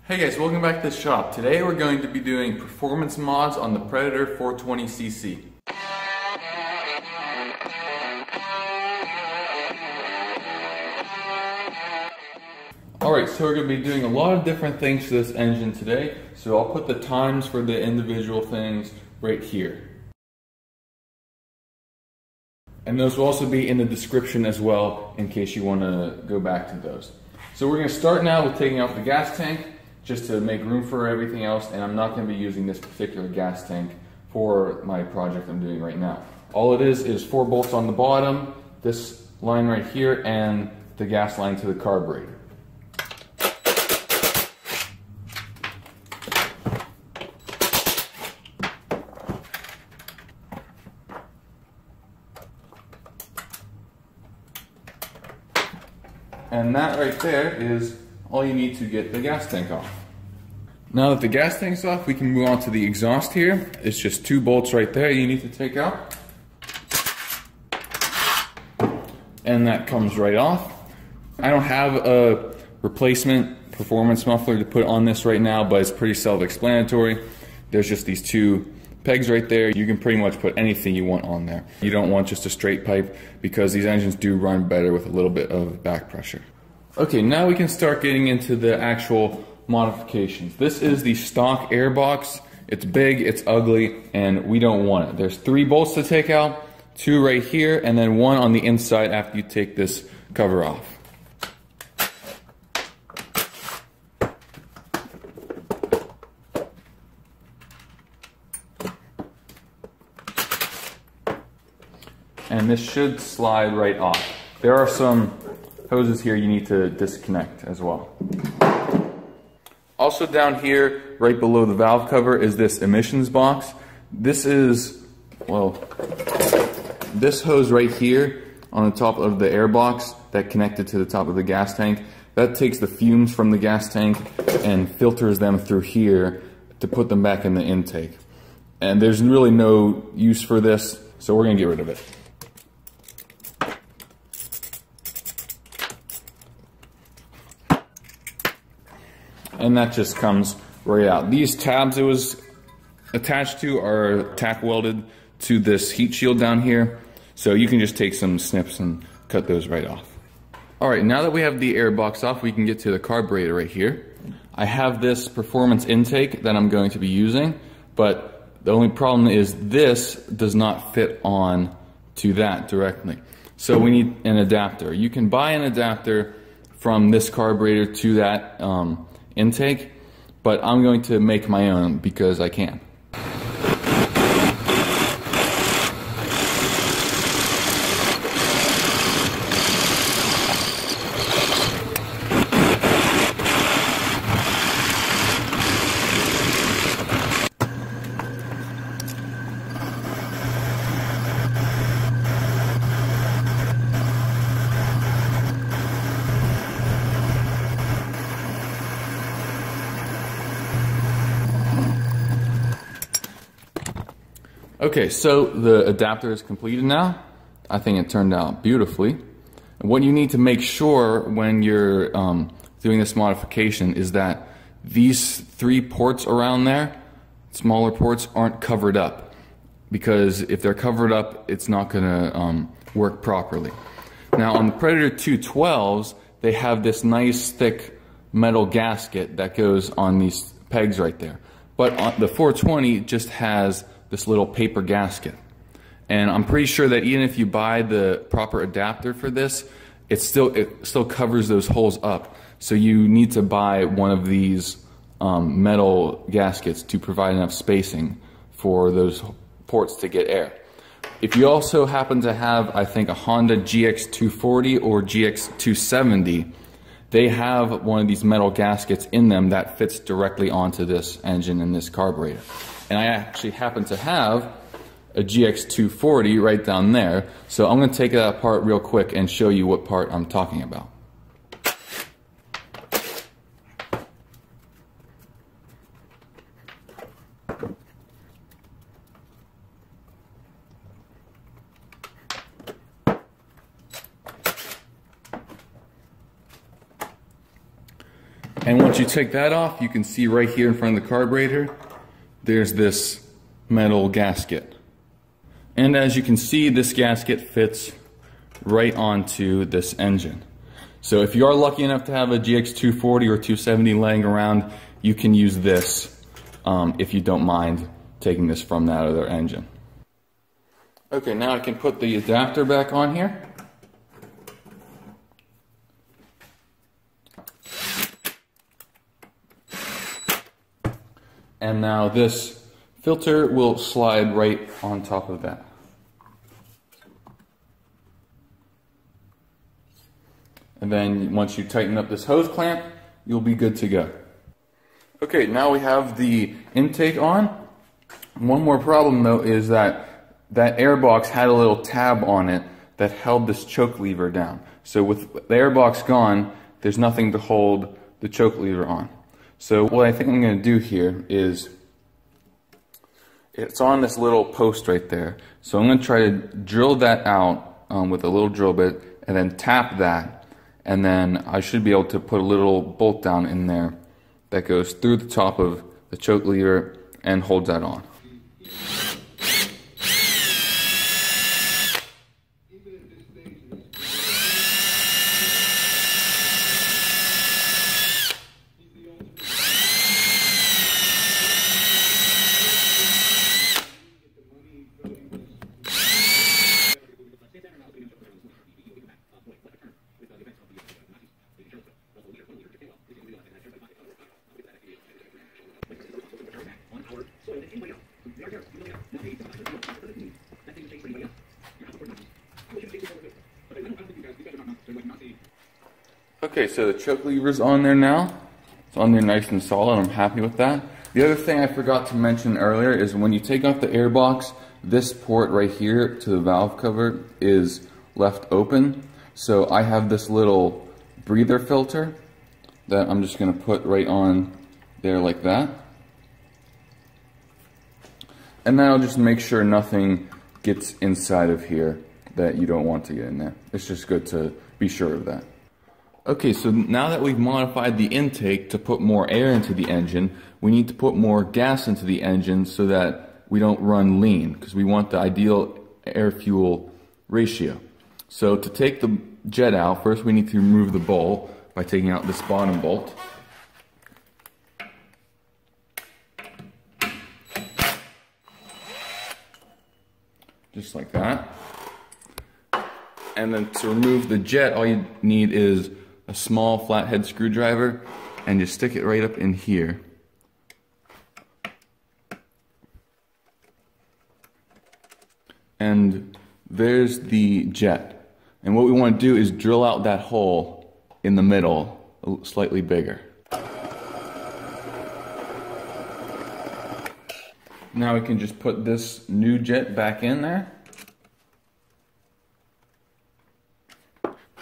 Hey guys, welcome back to the shop. Today we're going to be doing performance mods on the Predator 420cc. Alright, so we're going to be doing a lot of different things to this engine today. So I'll put the times for the individual things right here. And those will also be in the description as well in case you want to go back to those. So we're going to start now with taking out the gas tank, just to make room for everything else, and I'm not going to be using this particular gas tank for my project I'm doing right now. All it is 4 bolts on the bottom, this line right here, and the gas line to the carburetor. And that right there is all you need to get the gas tank off. Now that the gas tank's off, we can move on to the exhaust here. It's just 2 bolts right there you need to take out. And that comes right off. I don't have a replacement performance muffler to put on this right now, but it's pretty self-explanatory. There's just these 2 pegs right there. You can pretty much put anything you want on there. You don't want just a straight pipe because these engines do run better with a little bit of back pressure. Okay, now we can start getting into the actual modifications. This is the stock air box. It's big, it's ugly, and we don't want it. There's 3 bolts to take out, 2 right here, and then 1 on the inside after you take this cover off. And this should slide right off. There are some hoses here you need to disconnect as well. Also down here, right below the valve cover, is this emissions box. This is, well, this hose right here on the top of the air box that connected to the top of the gas tank, that takes the fumes from the gas tank and filters them through here to put them back in the intake. And there's really no use for this, so we're gonna get rid of it. And that just comes right out. These tabs it was attached to are tack welded to this heat shield down here, so you can just take some snips and cut those right off. Alright, now that we have the air box off, we can get to the carburetor right here. I have this performance intake that I'm going to be using, but the only problem is this does not fit on to that directly. So we need an adapter. You can buy an adapter from this carburetor to that intake, but I'm going to make my own because I can. Okay, so the adapter is completed now. I think it turned out beautifully. What you need to make sure when you're doing this modification is that these 3 ports around there, smaller ports, aren't covered up. Because if they're covered up, it's not gonna work properly. Now on the Predator 212s, they have this nice thick metal gasket that goes on these pegs right there. But on the 420 just has this little paper gasket. And I'm pretty sure that even if you buy the proper adapter for this, it still covers those holes up. So you need to buy one of these metal gaskets to provide enough spacing for those ports to get air. If you also happen to have, I think, a Honda GX240 or GX270, they have one of these metal gaskets in them that fits directly onto this engine and this carburetor. And I actually happen to have a GX240 right down there, so I'm going to take that apart real quick and show you what part I'm talking about. And once you take that off, you can see right here in front of the carburetor, there's this metal gasket. And as you can see, this gasket fits right onto this engine. So if you are lucky enough to have a GX240 or 270 laying around, you can use this if you don't mind taking this from that other engine. Okay, now I can put the adapter back on here. And now this filter will slide right on top of that. And then once you tighten up this hose clamp, you'll be good to go. Okay, now we have the intake on. One more problem though is that airbox had a little tab on it that held this choke lever down. So with the airbox gone, there's nothing to hold the choke lever on. So what I think I'm going to do here is, it's on this little post right there. So I'm going to try to drill that out with a little drill bit and then tap that. And then I should be able to put a little bolt down in there that goes through the top of the choke lever and holds that on. Okay, so the choke lever's on there now. It's on there nice and solid. I'm happy with that. The other thing I forgot to mention earlier is when you take off the airbox, this port right here to the valve cover is left open. So I have this little breather filter that I'm just going to put right on there like that. And then I'll just make sure nothing gets inside of here that you don't want to get in there. It's just good to be sure of that. Okay, so now that we've modified the intake to put more air into the engine, we need to put more gas into the engine so that we don't run lean, because we want the ideal air-fuel ratio. So to take the jet out, first we need to remove the bowl by taking out this bottom bolt. Just like that. And then to remove the jet, all you need is a small flathead screwdriver and just stick it right up in here. And there's the jet. And what we want to do is drill out that hole in the middle, slightly bigger. Now we can just put this new jet back in there.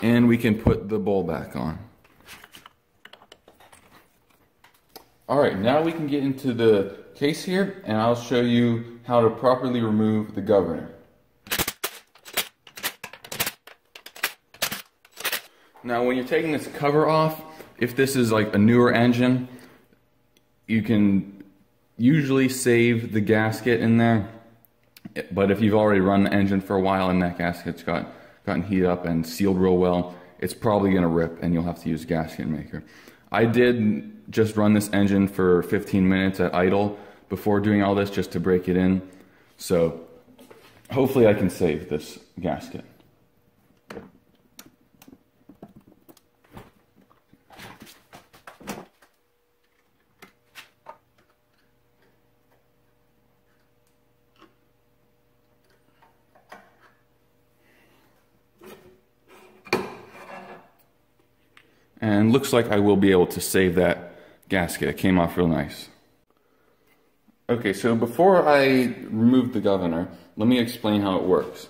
And we can put the bowl back on. Alright, now we can get into the case here, and I'll show you how to properly remove the governor. Now when you're taking this cover off, if this is like a newer engine, you can usually save the gasket in there. But if you've already run the engine for a while and that gasket's gotten heated up and sealed real well, it's probably going to rip and you'll have to use a gasket maker. I did just run this engine for 15 minutes at idle before doing all this just to break it in. So hopefully I can save this gasket. And looks like I will be able to save that gasket. It came off real nice. Okay, so before I remove the governor, let me explain how it works.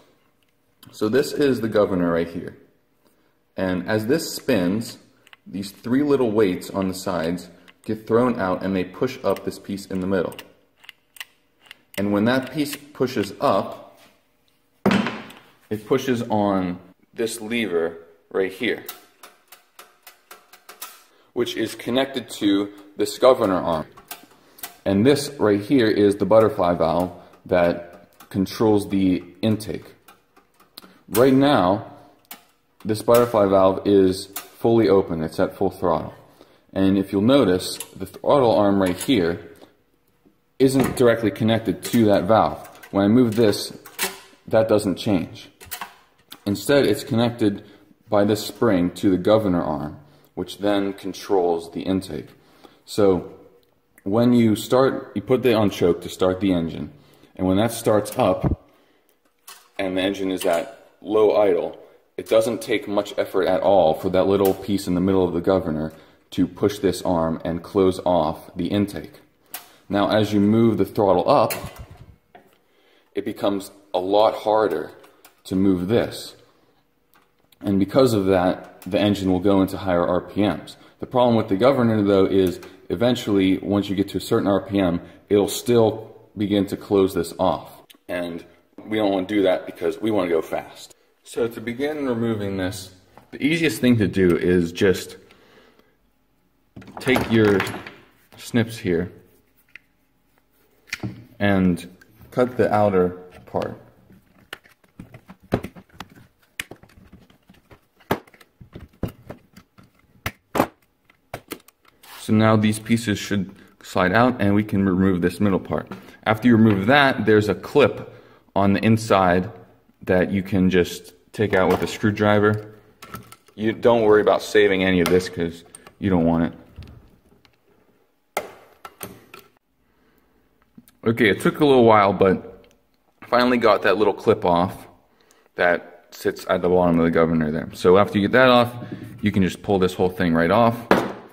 So this is the governor right here. And as this spins, these three little weights on the sides get thrown out and they push up this piece in the middle. And when that piece pushes up, it pushes on this lever right here. which is connected to this governor arm. And this right here is the butterfly valve that controls the intake. Right now, this butterfly valve is fully open, it's at full throttle. And if you'll notice, the throttle arm right here isn't directly connected to that valve. When I move this, that doesn't change. Instead, it's connected by this spring to the governor arm, which then controls the intake. So when you start, you put it on choke to start the engine, and when that starts up and the engine is at low idle, it doesn't take much effort at all for that little piece in the middle of the governor to push this arm and close off the intake. Now as you move the throttle up, it becomes a lot harder to move this. And because of that, the engine will go into higher RPMs. The problem with the governor though is eventually, once you get to a certain RPM, it'll still begin to close this off. And we don't want to do that because we want to go fast. So to begin removing this, the easiest thing to do is just take your snips here and cut the outer part. So now these pieces should slide out and we can remove this middle part. After you remove that, there's a clip on the inside that you can just take out with a screwdriver. You don't worry about saving any of this because you don't want it. Okay, it took a little while, but finally got that little clip off that sits at the bottom of the governor there. So after you get that off, you can just pull this whole thing right off,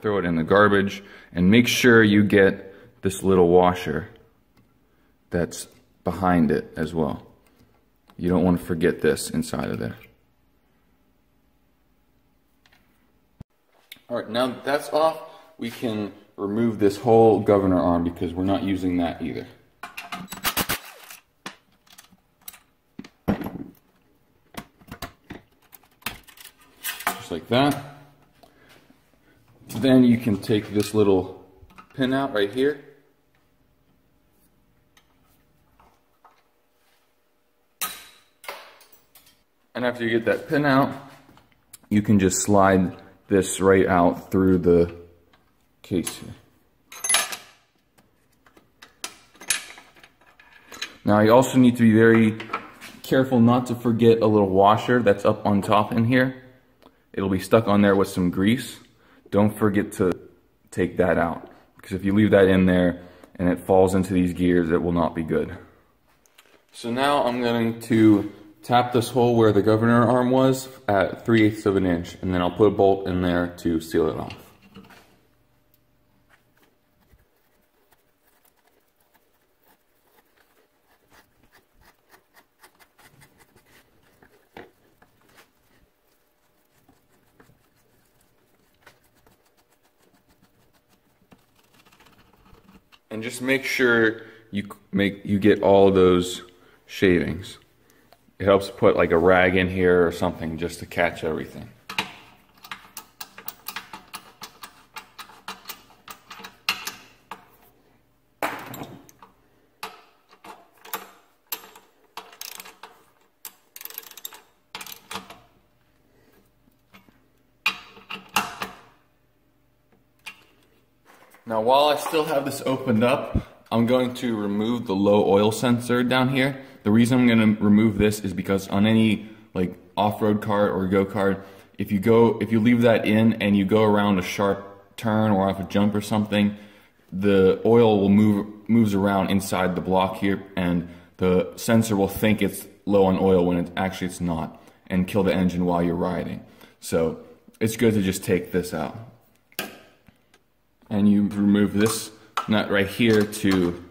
throw it in the garbage, and make sure you get this little washer that's behind it as well. You don't want to forget this inside of there. Alright, now that that's off, we can remove this whole governor arm because we're not using that either. Just like that. Then you can take this little pin out right here. And after you get that pin out, you can just slide this right out through the case here. Now you also need to be very careful not to forget a little washer that's up on top in here. It'll be stuck on there with some grease. Don't forget to take that out, because if you leave that in there and it falls into these gears, it will not be good. So now I'm going to tap this hole where the governor arm was at 3/8 of an inch, and then I'll put a bolt in there to seal it off. And just make sure you get all those shavings. It helps put like a rag in here or something just to catch everything. Now while I still have this opened up, I'm going to remove the low oil sensor down here. The reason I'm going to remove this is because on any like off-road cart or go-kart, if you leave that in and you go around a sharp turn or off a jump or something, the oil will moves around inside the block here, and the sensor will think it's low on oil when it's not, and kill the engine while you're riding. So it's good to just take this out. And you remove this nut right here to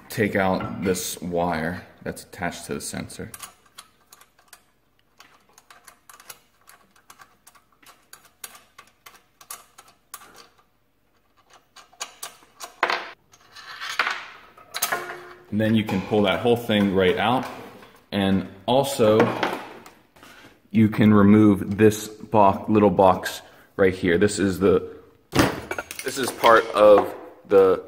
take out this wire that's attached to the sensor. And then you can pull that whole thing right out. And also, you can remove this little box right here. This is the this is part of the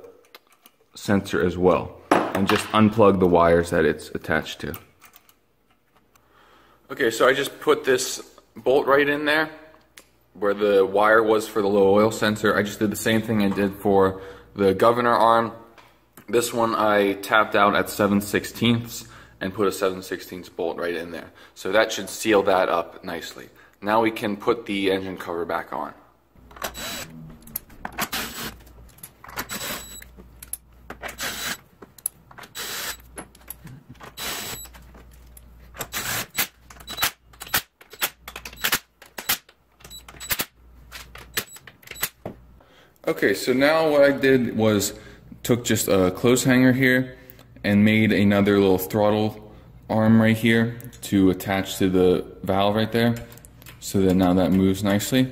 sensor as well. And just unplug the wires that it's attached to. Okay, so I just put this bolt right in there where the wire was for the low oil sensor. I just did the same thing I did for the governor arm. This one I tapped out at 7/16 and put a 7/16 bolt right in there. So that should seal that up nicely. Now we can put the engine cover back on. Okay, so now what I did was took just a clothes hanger here and made another little throttle arm right here to attach to the valve right there, so that now that moves nicely.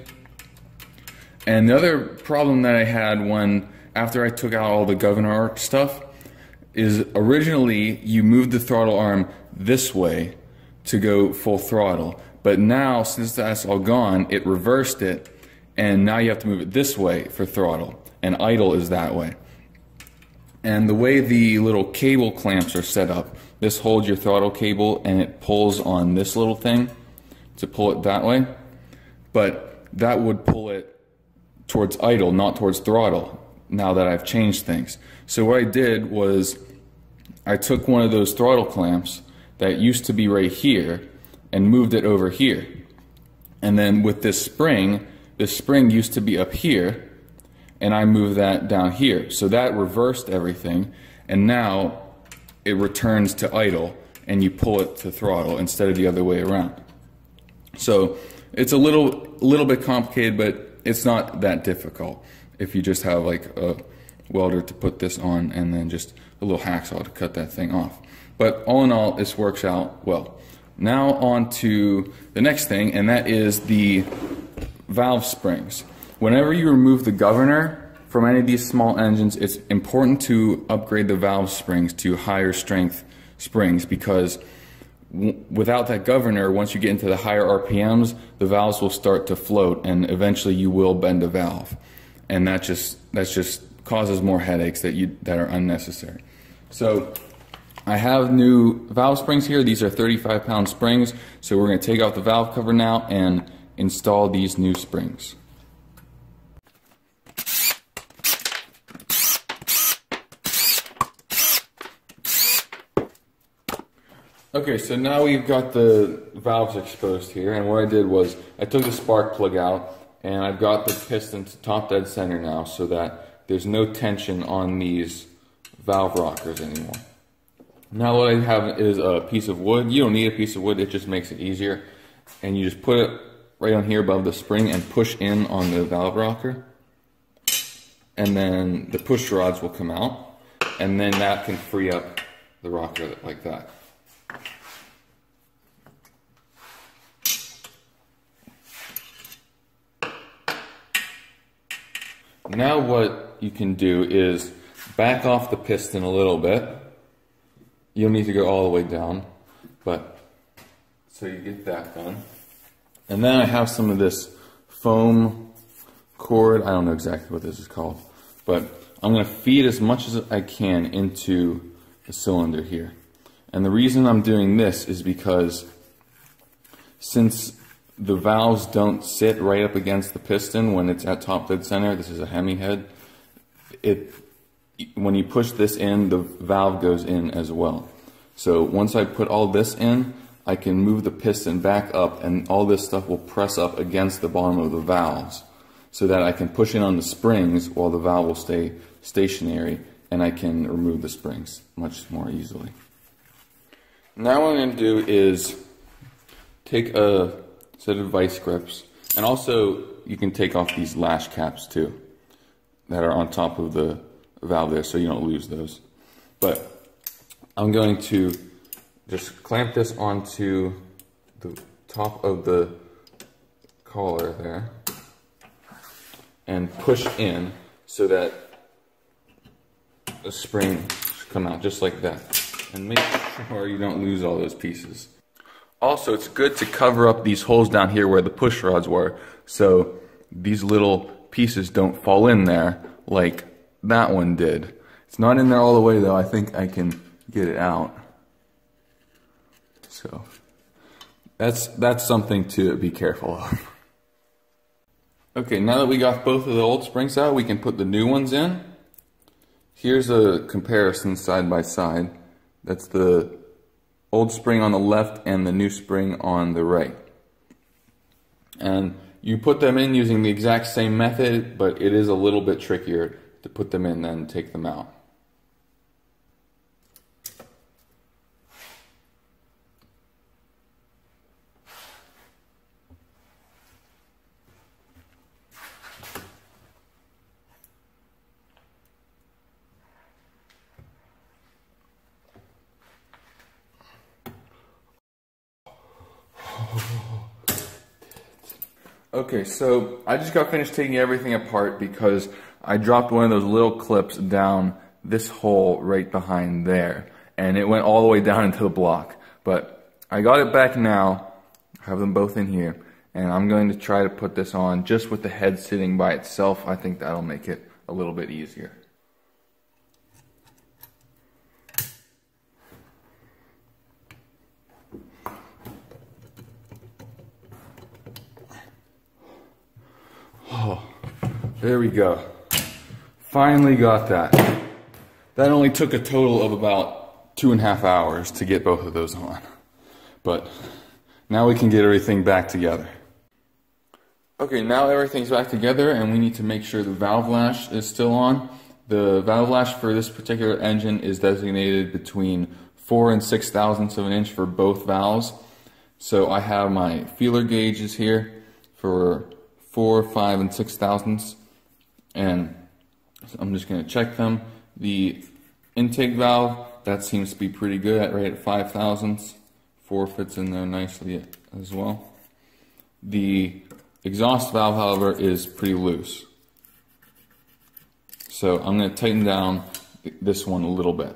And the other problem that I had after I took out all the governor arc stuff is originally you moved the throttle arm this way to go full throttle, but now since that's all gone, it reversed it. And now you have to move it this way for throttle, and idle is that way. And the way the little cable clamps are set up, this holds your throttle cable and it pulls on this little thing to pull it that way. But that would pull it towards idle, not towards throttle, now that I've changed things. So what I did was I took one of those throttle clamps that used to be right here and moved it over here. And then with this spring used to be up here, and I moved that down here. So that reversed everything, and now it returns to idle, and you pull it to throttle instead of the other way around. So it's a little bit complicated, but it's not that difficult if you just have like a welder to put this on and then just a little hacksaw to cut that thing off. But all in all, this works out well. Now on to the next thing, and that is the valve springs. Whenever you remove the governor from any of these small engines, it's important to upgrade the valve springs to higher strength springs, because without that governor, once you get into the higher RPMs, the valves will start to float and eventually you will bend a valve. And that just causes more headaches that are unnecessary. So I have new valve springs here. These are 35-pound springs. So we're going to take off the valve cover now and install these new springs. Okay, so now we've got the valves exposed here, and what I did was I took the spark plug out and I've got the piston to top dead center now so that there's no tension on these valve rockers anymore. Now what I have is a piece of wood. You don't need a piece of wood, it just makes it easier. And you just put it right on here above the spring and push in on the valve rocker. And then the push rods will come out, and then that can free up the rocker like that. Now what you can do is back off the piston a little bit. You don't need to go all the way down, but so you get that done. And then I have some of this foam cord. I don't know exactly what this is called, but I'm going to feed as much as I can into the cylinder here. And the reason I'm doing this is because since the valves don't sit right up against the piston when it's at top dead center, this is a Hemi head, when you push this in, the valve goes in as well. So once I put all this in, I can move the piston back up and all this stuff will press up against the bottom of the valves so that I can push in on the springs while the valve will stay stationary, and I can remove the springs much more easily. Now what I'm going to do is take a set of vice grips, and also you can take off these lash caps too that are on top of the valve there so you don't lose those. But I'm going to just clamp this onto the top of the collar there and push in so that the spring should come out just like that. And make sure you don't lose all those pieces. Also, it's good to cover up these holes down here where the push rods were, so these little pieces don't fall in there like that one did. It's not in there all the way though. I think I can get it out. So that's something to be careful of. Okay, now that we got both of the old springs out, we can put the new ones in. Here's a comparison side by side. That's the old spring on the left and the new spring on the right. And you put them in using the exact same method, but it is a little bit trickier to put them in than take them out. Okay, so I just got finished taking everything apart because I dropped one of those little clips down this hole right behind there, and it went all the way down into the block. But I got it back now, I have them both in here, and I'm going to try to put this on just with the head sitting by itself. I think that'll make it a little bit easier. Oh, there we go. Finally got that. That only took a total of about 2.5 hours to get both of those on. But now we can get everything back together. Okay, now everything's back together and we need to make sure the valve lash is still on. The valve lash for this particular engine is designated between 4 and 6 thousandths of an inch for both valves. So I have my feeler gauges here for 4, 5, and 6 thousandths, and I'm just going to check them. The intake valve, that seems to be pretty good right at 5 thousandths. 4 fits in there nicely as well. The exhaust valve, however, is pretty loose. So I'm going to tighten down this one a little bit.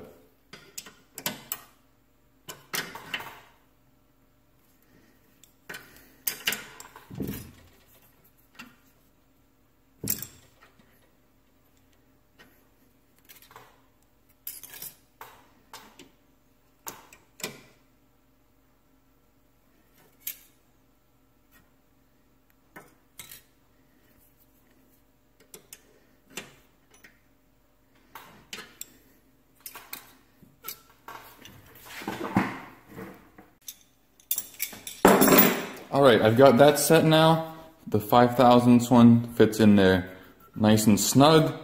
Alright, I've got that set now. The 5 thousandths one fits in there nice and snug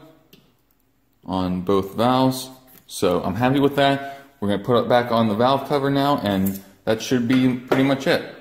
on both valves. So I'm happy with that. We're going to put it back on the valve cover now, and that should be pretty much it.